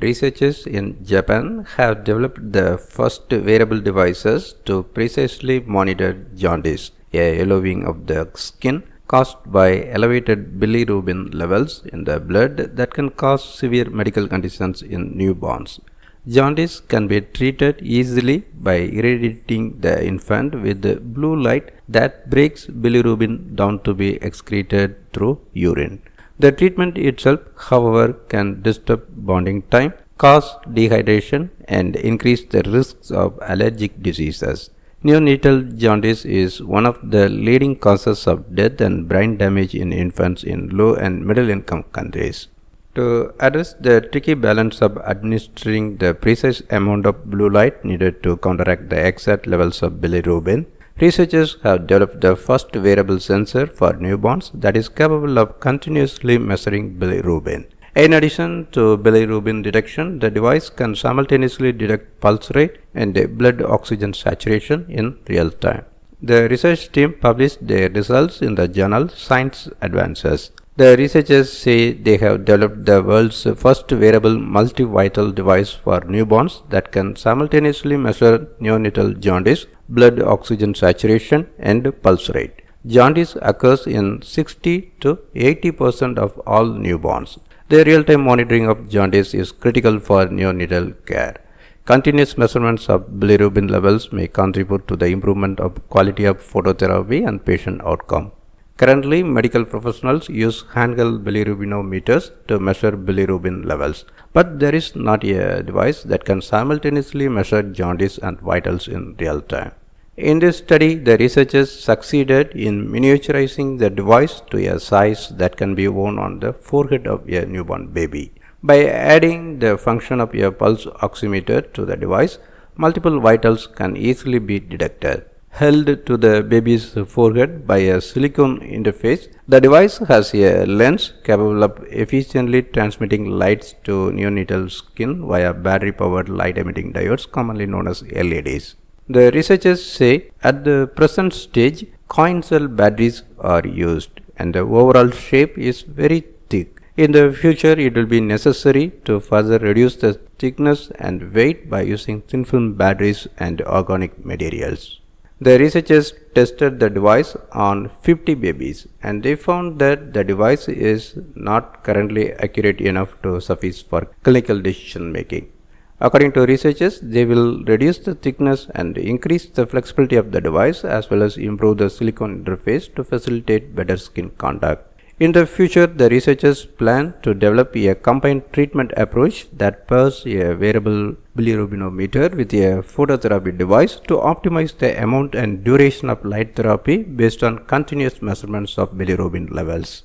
Researchers in Japan have developed the first wearable devices to precisely monitor jaundice, a yellowing of the skin caused by elevated bilirubin levels in the blood that can cause severe medical conditions in newborns. Jaundice can be treated easily by irradiating the infant with blue light that breaks bilirubin down to be excreted through urine. The treatment itself, however, can disturb bonding time, cause dehydration, and increase the risks of allergic diseases. Neonatal jaundice is one of the leading causes of death and brain damage in infants in low and middle income countries. To address the tricky balance of administering the precise amount of blue light needed to counteract the exact levels of bilirubin, researchers have developed the first wearable sensor for newborns that is capable of continuously measuring bilirubin. In addition to bilirubin detection, the device can simultaneously detect pulse rate and blood oxygen saturation in real time. The research team published their results in the journal Science Advances. The researchers say they have developed the world's first wearable multivital device for newborns that can simultaneously measure neonatal jaundice, blood oxygen saturation, and pulse rate. Jaundice occurs in 60 to 80% of all newborns. The real-time monitoring of jaundice is critical for neonatal care. Continuous measurements of bilirubin levels may contribute to the improvement of quality of phototherapy and patient outcome. Currently, medical professionals use handheld bilirubinometers to measure bilirubin levels, but there is not a device that can simultaneously measure jaundice and vitals in real time. In this study, the researchers succeeded in miniaturizing the device to a size that can be worn on the forehead of a newborn baby. By adding the function of a pulse oximeter to the device, multiple vitals can easily be detected. Held to the baby's forehead by a silicone interface, the device has a lens capable of efficiently transmitting lights to neonatal skin via battery-powered light-emitting diodes, commonly known as LEDs. The researchers say at the present stage, coin cell batteries are used and the overall shape is very thick. In the future, it will be necessary to further reduce the thickness and weight by using thin film batteries and organic materials. The researchers tested the device on 50 babies and they found that the device is not currently accurate enough to suffice for clinical decision making. According to researchers, they will reduce the thickness and increase the flexibility of the device as well as improve the silicone interface to facilitate better skin contact. In the future, the researchers plan to develop a combined treatment approach that pairs a wearable bilirubinometer with a phototherapy device to optimize the amount and duration of light therapy based on continuous measurements of bilirubin levels.